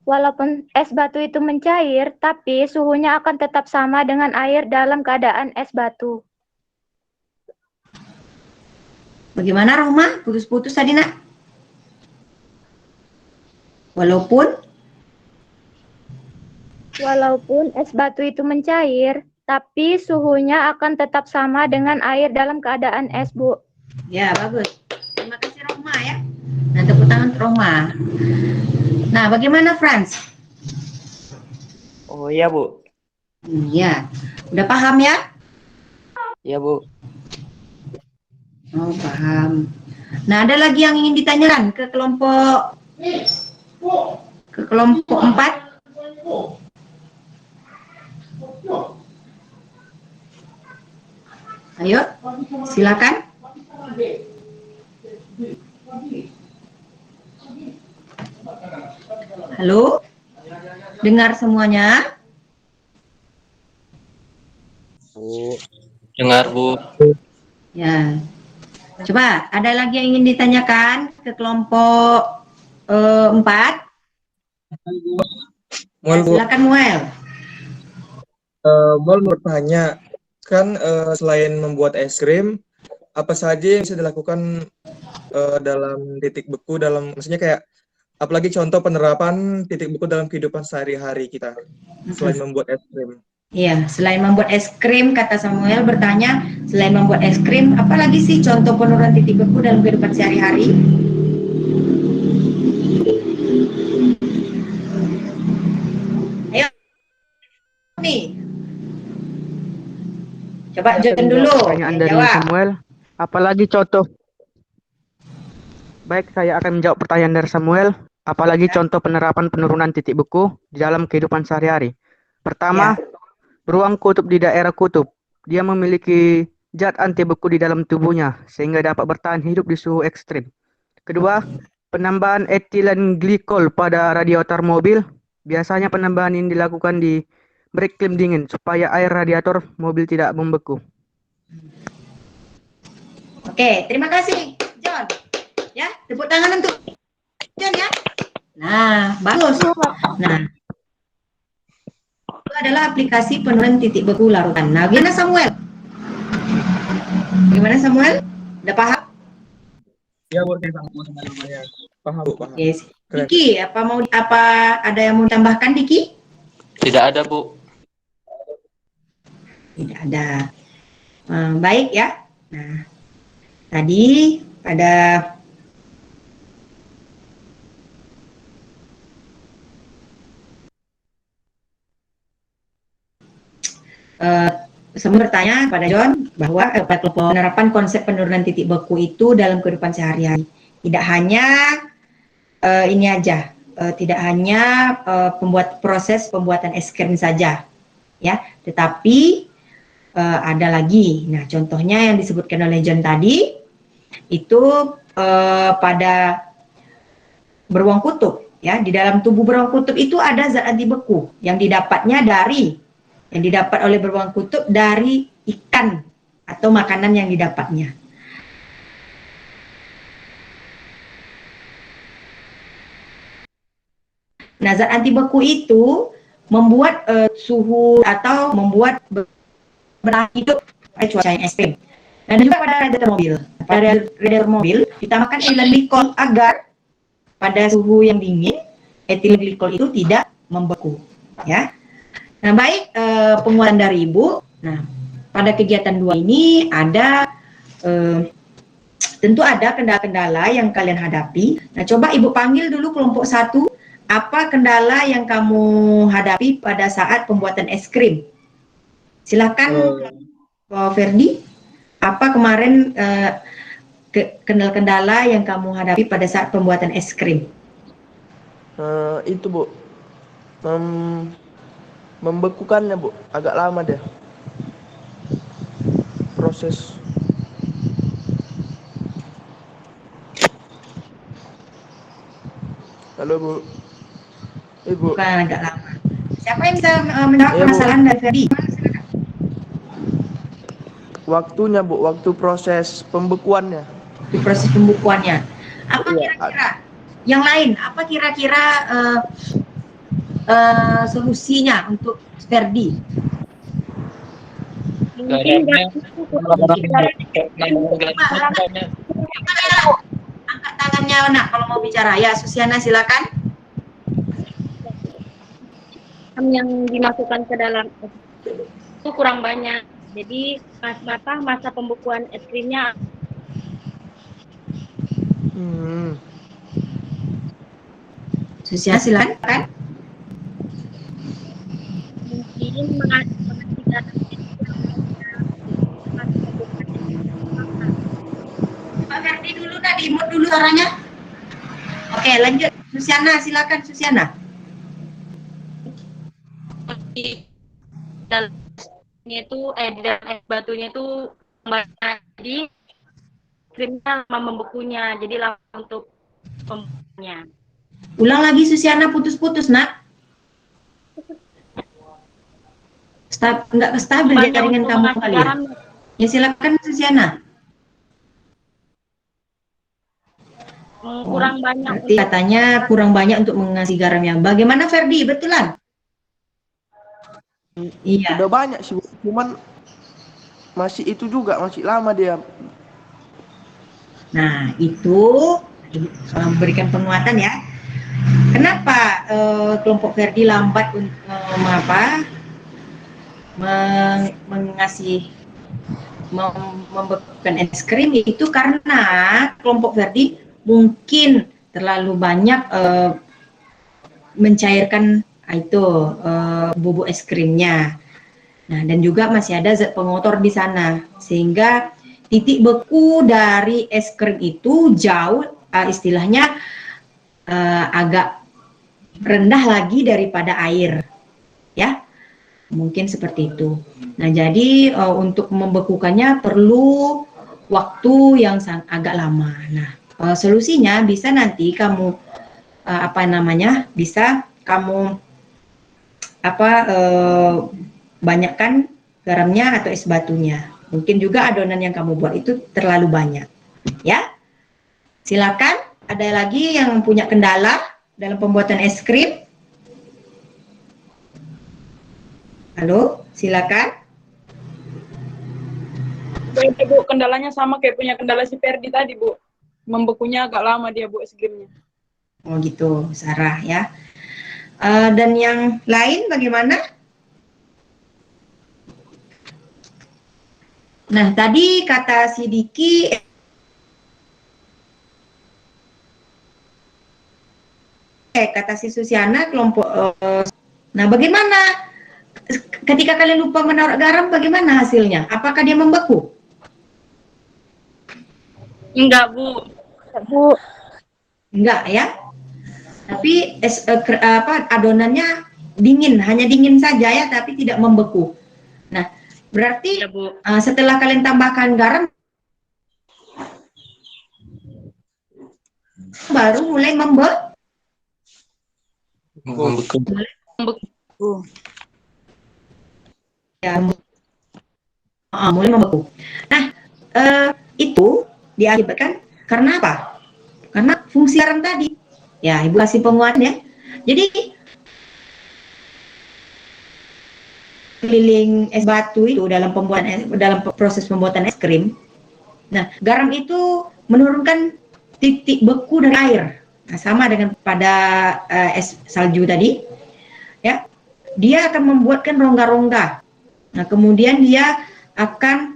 Walaupun es batu itu mencair, tapi suhunya akan tetap sama dengan air dalam keadaan es batu. Bagaimana Rohma? Putus-putus tadi nak? Walaupun es batu itu mencair, tapi suhunya akan tetap sama dengan air dalam keadaan es, Bu. Ya, bagus. Terima kasih Rohma ya. Nah, tepuk tangan untuk Rohma. Nah, bagaimana Franz? Oh iya Bu. Iya. Udah paham ya? Iya Bu. Oh, paham. Nah, ada lagi yang ingin ditanyakan ke kelompok 4? Ayo, silakan. Halo, dengar semuanya? Bu, dengar Bu. Ya, coba ada lagi yang ingin ditanyakan ke kelompok 4? Muel Bu, Silakan Muel. Muel mau bertanya, kan selain membuat es krim, apa saja yang bisa dilakukan dalam titik beku maksudnya kayak apalagi contoh penerapan titik beku dalam kehidupan sehari-hari kita selain membuat es krim. Iya, selain membuat es krim, kata Samuel bertanya, selain membuat es krim, apalagi sih contoh penurunan titik beku dalam kehidupan sehari-hari? Ayo, nih. Coba John dulu. Pertanyaan dari Samuel, apalagi contoh. Baik, saya akan menjawab pertanyaan dari Samuel. Apalagi contoh penerapan penurunan titik beku di dalam kehidupan sehari-hari. Pertama, beruang kutub di daerah kutub. Dia memiliki zat anti beku di dalam tubuhnya sehingga dapat bertahan hidup di suhu ekstrim. Kedua, penambahan etilen glikol pada radiator mobil. Biasanya penambahan ini dilakukan di beriklim dingin supaya air radiator mobil tidak membeku. Oke, terima kasih, John. Ya, tepuk tangan untuk John ya. Nah, bagus. Nah, itu adalah aplikasi penurunan titik beku larutan. Nah, gimana Samuel? Gimana Samuel? Udah paham? Ya, Bu, saya paham. Paham, Bu, paham. Oke. Diki, apa ada yang mau tambahkan, Diki? Tidak ada, Bu. Tidak ada. Baik ya. Nah, tadi pada saya bertanya pada John bahwa penerapan konsep penurunan titik beku itu dalam kehidupan sehari-hari tidak hanya ini aja, tidak hanya proses pembuatan es krim saja, ya, tetapi ada lagi. Nah, contohnya yang disebutkan oleh John tadi itu pada beruang kutub, ya, di dalam tubuh beruang kutub itu ada zat anti beku yang didapat oleh beruang kutub dari ikan atau makanan yang didapatnya. Nah, zat anti beku itu membuat suhu atau membuat bertahan hidup pada cuaca yang ekstrim. Dan juga pada radiator mobil. Pada radiator mobil ditambahkan etilen glikol agar pada suhu yang dingin etilen glikol itu tidak membeku, ya. Nah, baik, penguatan dari Ibu. Nah, pada kegiatan 2 ini ada tentu ada kendala-kendala yang kalian hadapi. Nah, coba Ibu panggil dulu kelompok 1, apa kendala yang kamu hadapi pada saat pembuatan es krim? Silakan, Ferdi. Apa kemarin kendala-kendala yang kamu hadapi pada saat pembuatan es krim? Itu, Bu. Membekukannya, Bu, agak lama deh proses. Halo, Bu. Ibu. Bukan agak lama. Siapa yang bisa menjawab permasalahan dari Ferdi? Waktunya, Bu, waktu proses pembekuannya. Di proses pembekuannya. Apa kira-kira yang lain? Apa kira-kira solusinya untuk Ferdi? Angkat tangannya nak kalau mau bicara. Ya, Susiana silakan. Yang dimasukkan ke dalam itu kurang banyak. Jadi masa pembekuan es krimnya Susiana silakan. mungkin mengasihkan Pak Ferdi dulu nak, di-mute dulu suaranya. Oke, lanjut. Susiana, silakan Susiana. di dalam es batunya itu jadi krimnya lama membekunya, jadi lama untuk pembekuannya. Ulang lagi Susiana, putus-putus nak. Enggak stabil ya jaringan kamu kali ya. Ya silakan Susiana. Kurang banyak. Berarti katanya kurang banyak untuk mengasih garamnya. Bagaimana Ferdi, betulan? Iya. Udah banyak sih, cuman masih itu juga, masih lama dia. Nah, itu memberikan penguatan ya. Kenapa kelompok Ferdi lambat membekukan es krim? Itu karena kelompok Ferdi mungkin terlalu banyak mencairkan bubuk es krimnya. Nah, dan juga masih ada zat pengotor di sana, sehingga titik beku dari es krim itu jauh istilahnya agak rendah lagi daripada air, ya. Mungkin seperti itu. Nah, jadi untuk membekukannya perlu waktu yang agak lama. Nah, solusinya bisa nanti kamu bisa kamu banyakkan garamnya atau es batunya. Mungkin juga adonan yang kamu buat itu terlalu banyak. Ya. Silakan, ada lagi yang punya kendala dalam pembuatan es krim? Halo, silakan. Baik, Bu, kendalanya sama kayak punya kendala si Ferdi tadi, Bu. Membekunya agak lama dia, Bu, es krimnya. Oh gitu, Sarah ya. Dan yang lain bagaimana? Nah, tadi kata si Diki kata si Susiana kelompok nah, bagaimana ketika kalian lupa menaruh garam, bagaimana hasilnya? Apakah dia membeku? Enggak, Bu. Bu. Enggak ya. Tapi adonannya dingin, hanya dingin saja ya, tapi tidak membeku. Nah, berarti setelah kalian tambahkan garam baru mulai membeku. Ya, mulai membeku. Nah, itu diakibatkan karena apa? Karena fungsi garam tadi. Ya, Ibu kasih penguatan ya. Jadi keliling es batu itu dalam proses pembuatan es krim. Nah, garam itu menurunkan titik beku dari air. Nah, sama dengan pada es salju tadi. Ya. Dia akan membuatkan rongga-rongga. Nah, kemudian dia akan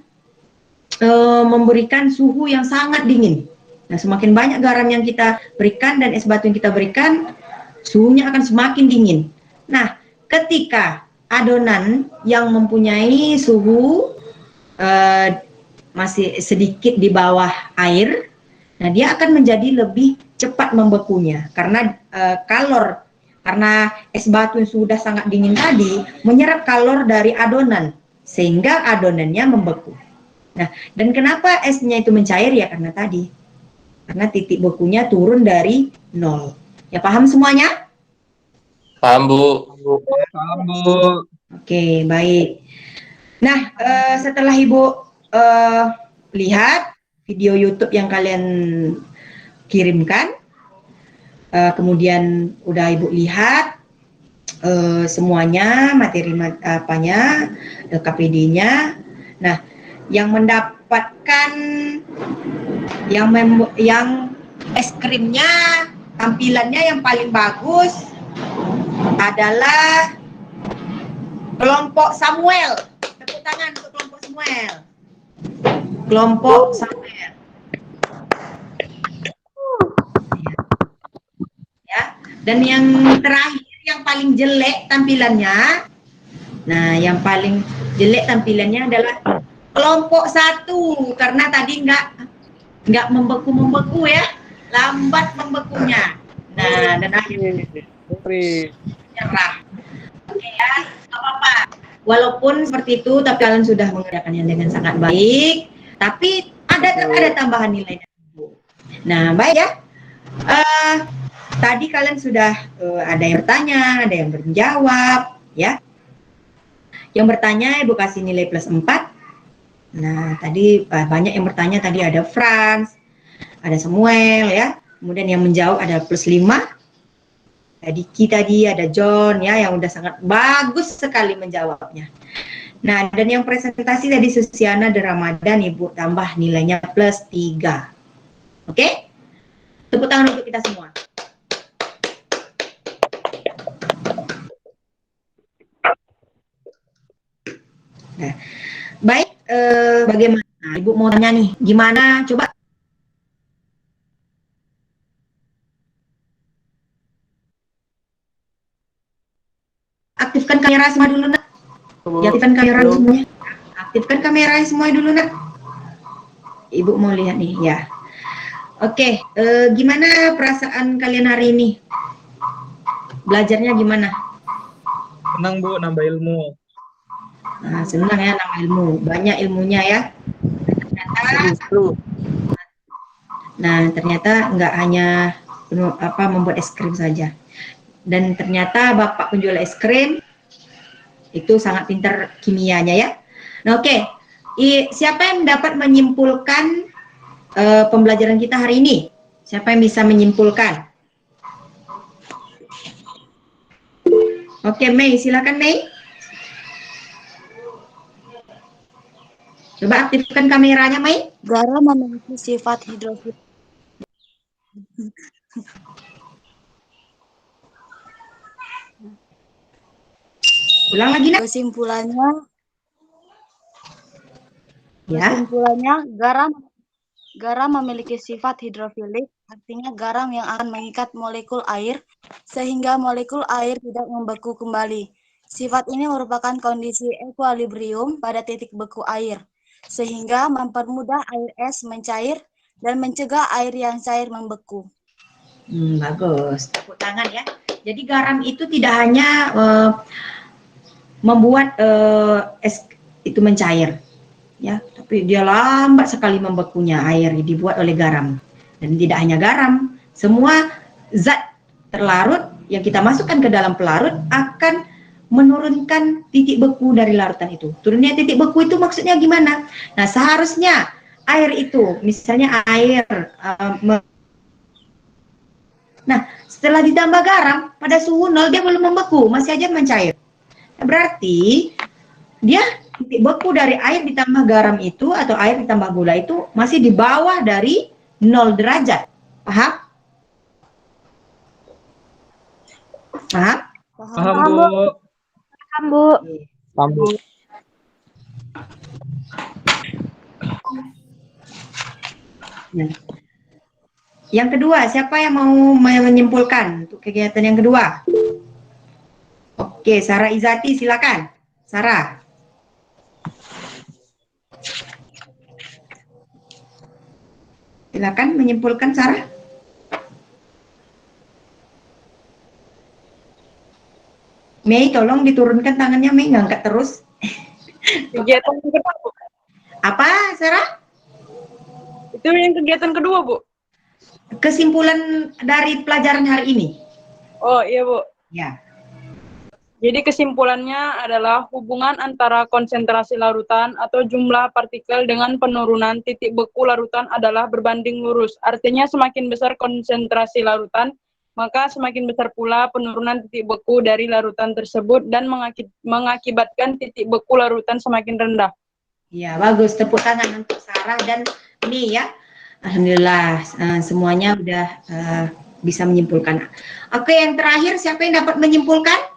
memberikan suhu yang sangat dingin. Nah, semakin banyak garam yang kita berikan dan es batu yang kita berikan, suhunya akan semakin dingin. Nah, ketika adonan yang mempunyai suhu masih sedikit di bawah air, nah dia akan menjadi lebih cepat membekunya karena karena es batu yang sudah sangat dingin tadi menyerap kalor dari adonan sehingga adonannya membeku. Nah, dan kenapa esnya itu mencair ya karena tadi. Karena titik bekunya turun dari 0. Ya paham semuanya? Paham, Bu. Paham, Bu. Oke, baik. Nah, setelah Ibu lihat video YouTube yang kalian kirimkan, kemudian udah Ibu lihat semuanya, materi KPD-nya. Nah, yang mendapatkan yang es krimnya tampilannya yang paling bagus adalah kelompok Samuel. Tepuk tangan untuk kelompok Samuel. Kelompok Samuel. Ya. Dan yang terakhir yang paling jelek tampilannya. Nah, yang paling jelek tampilannya adalah kelompok 1 karena tadi nggak membeku ya, lambat membekunya. Nah, dan akhirnya nyerah. Oke ya, nggak apa-apa. Walaupun seperti itu, tapi kalian sudah mengerjakannya dengan sangat baik. Tapi ada tambahan nilai. Nah, baik ya. Tadi kalian sudah ada yang bertanya, ada yang menjawab, ya. Yang bertanya Ibu kasih nilai plus 4. Nah, tadi banyak yang bertanya, tadi ada Franz, ada Samuel ya. Kemudian yang menjawab ada plus 5. Ada Diki tadi, ada John ya yang udah sangat bagus sekali menjawabnya. Nah, dan yang presentasi tadi Susiana dan Ramadan Ibu tambah nilainya plus 3. Oke? Tepuk tangan untuk kita semua. Nah, baik, bagaimana? Ibu mau tanya nih, gimana? Coba aktifkan kamera semua dulu, Nak. Aktifkan kamera semuanya. Aktifkan kamera semua dulu, Nak. Ibu mau lihat nih, ya. Oke, gimana perasaan kalian hari ini? Belajarnya gimana? Senang, Bu, nambah ilmu. Nah, senang ya nama ilmu, banyak ilmunya ya. Nah, ternyata nggak hanya membuat es krim saja. Dan ternyata Bapak penjual es krim itu sangat pintar kimianya ya. Nah, oke. Siapa yang dapat menyimpulkan pembelajaran kita hari ini? Siapa yang bisa menyimpulkan? Oke, Mei, silakan Mei. Coba aktifkan kameranya, Mei. Garam memiliki sifat hidrofil. Ulang lagi, Nak. Kesimpulannya, garam memiliki sifat hidrofilik, artinya garam yang akan mengikat molekul air sehingga molekul air tidak membeku kembali. Sifat ini merupakan kondisi equilibrium pada titik beku air, sehingga mempermudah air es mencair dan mencegah air yang cair membeku. Bagus, tepuk tangan ya. Jadi garam itu tidak hanya membuat es itu mencair, ya, tapi dia lambat sekali membekunya air dibuat oleh garam. Dan tidak hanya garam, semua zat terlarut yang kita masukkan ke dalam pelarut akan menurunkan titik beku dari larutan itu. Turunnya titik beku itu maksudnya gimana? Nah, seharusnya air itu, misalnya air, nah setelah ditambah garam pada suhu 0 dia belum membeku, masih aja mencair. Berarti dia titik beku dari air ditambah garam itu atau air ditambah gula itu masih di bawah dari 0 derajat. Paham? Paham? Paham, Bu. Paham, Bu. Paham, Bu. Nah. Yang kedua, siapa yang mau menyimpulkan untuk kegiatan yang kedua? Oke, Sarah Izati, silakan. Sarah. Silakan menyimpulkan, Sarah. Mei, tolong diturunkan tangannya, Mei, ngangkat terus. Kegiatan yang kedua, Bu. Apa, Sarah? Itu yang kegiatan kedua, Bu. Kesimpulan dari pelajaran hari ini. Oh, iya, Bu. Ya. Jadi kesimpulannya adalah hubungan antara konsentrasi larutan atau jumlah partikel dengan penurunan titik beku larutan adalah berbanding lurus. Artinya semakin besar konsentrasi larutan, maka semakin besar pula penurunan titik beku dari larutan tersebut dan mengakibatkan titik beku larutan semakin rendah. Ya, bagus. Tepuk tangan untuk Sarah dan ini ya. Alhamdulillah semuanya udah bisa menyimpulkan. Oke, yang terakhir siapa yang dapat menyimpulkan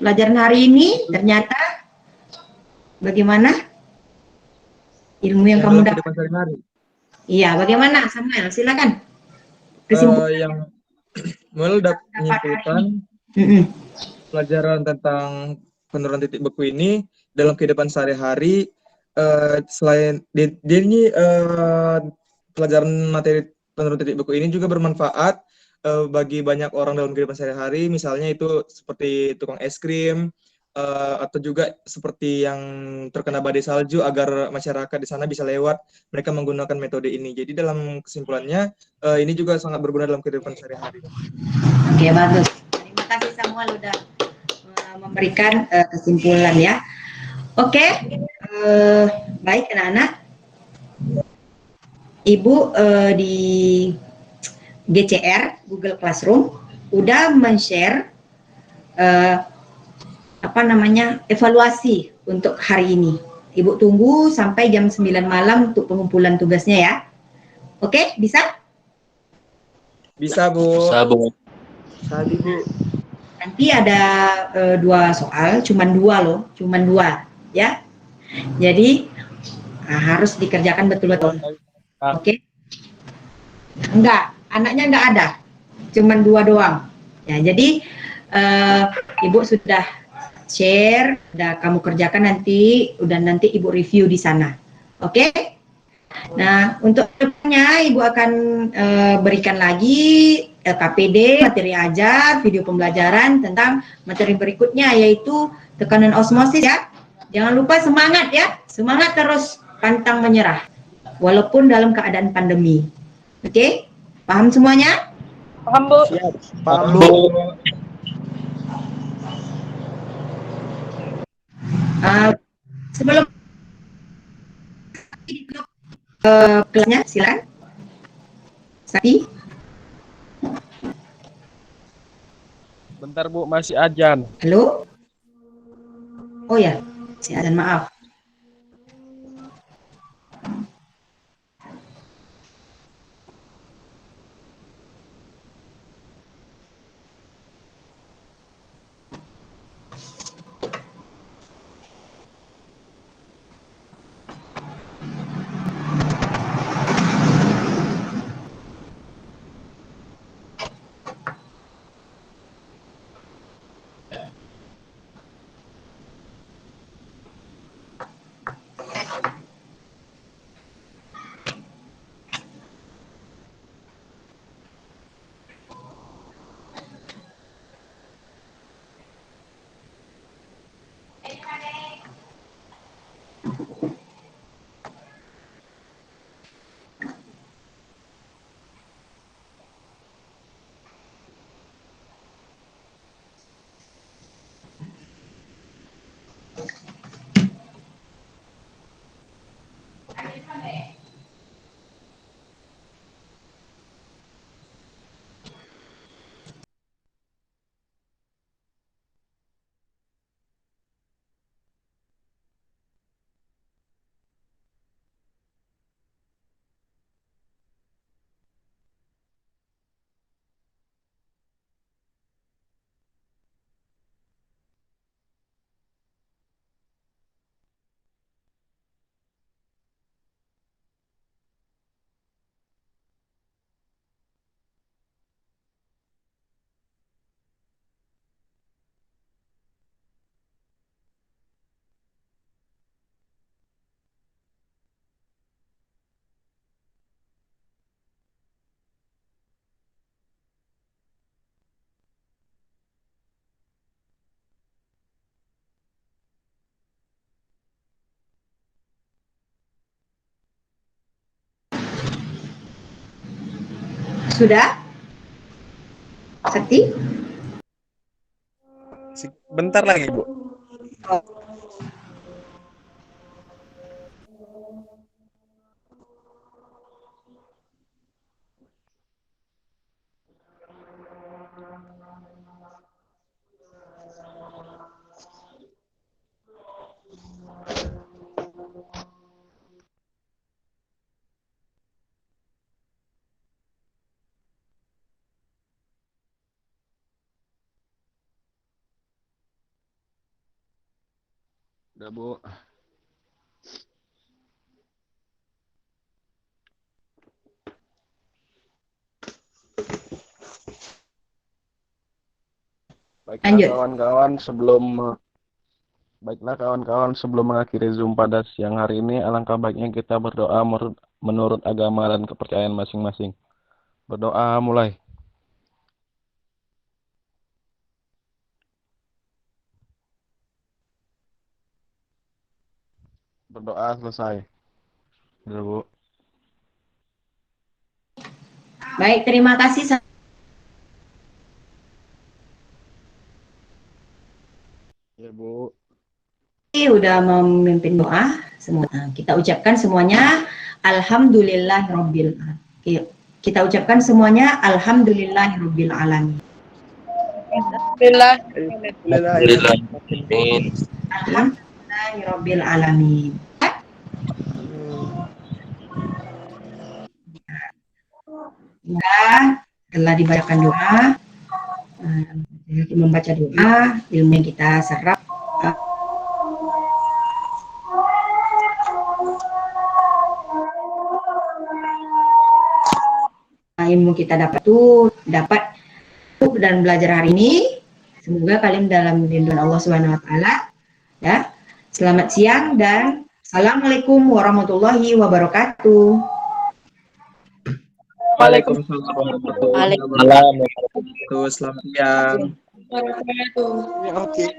pelajaran hari ini? Ternyata bagaimana ilmu yang kamu dapat? Iya, bagaimana Samuel? Silakan. Yang Mel dapat menyimpulkan pelajaran tentang penurunan titik beku ini dalam kehidupan sehari-hari. Selain ini pelajaran materi penurunan titik beku ini juga bermanfaat bagi banyak orang dalam kehidupan sehari-hari, misalnya itu seperti tukang es krim atau juga seperti yang terkena badai salju agar masyarakat di sana bisa lewat, mereka menggunakan metode ini. Jadi dalam kesimpulannya ini juga sangat berguna dalam kehidupan sehari-hari. Oke, bagus. Terima kasih Samuel udah memberikan kesimpulan ya. Oke, baik anak-anak. Ibu di GCR Google Classroom udah men-share evaluasi untuk hari ini. Ibu tunggu sampai jam 9 malam untuk pengumpulan tugasnya ya. Oke, bisa? Bisa, Bu. Bisa, Bu. Bisa, Bu. Nanti ada 2 soal, cuman 2 loh, cuman 2 ya. Jadi harus dikerjakan betul-betul. Oke? Enggak, anaknya enggak ada. Cuman 2 doang. Ya, jadi Ibu sudah share, udah kamu kerjakan nanti Ibu review di sana. Oke? Nah, untuk depannya Ibu akan berikan lagi KPD, materi ajar, video pembelajaran tentang materi berikutnya yaitu tekanan osmosis ya. Jangan lupa semangat ya, semangat terus, pantang menyerah, walaupun dalam keadaan pandemi. Oke, paham semuanya? Paham, Bu? Siap. Paham, Bu. Sebelum kelasnya, silakan. Sakti. Bentar Bu, masih ajan. Halo? Oh ya, si azan, maaf. Sudah? Sakti? Bentar lagi Bu. Udah Bu. Lanjut. Baiklah kawan-kawan, sebelum mengakhiri Zoom pada siang hari ini, alangkah baiknya kita berdoa menurut agama dan kepercayaan masing-masing. Berdoa mulai. Berdoa selesai. Udah Bu. Baik, terima kasih. Ya Bu. Udah memimpin doa semua. Kita ucapkan semuanya alhamdulillahirabbil alamin. Kita ucapkan semuanya alhamdulillahirabbil alamin. Alhamdulillahirabbil alamin. Telah dibacakan doa, membaca doa, ilmu yang kita serap ilmu kita dapat dan belajar hari ini. Semoga kalian dalam lindungan Allah Subhanahu wa taala ya. Selamat siang dan assalamualaikum warahmatullahi wabarakatuh. Waalaikumsalam warahmatullahi wabarakatuh. Selamat siang. Oke.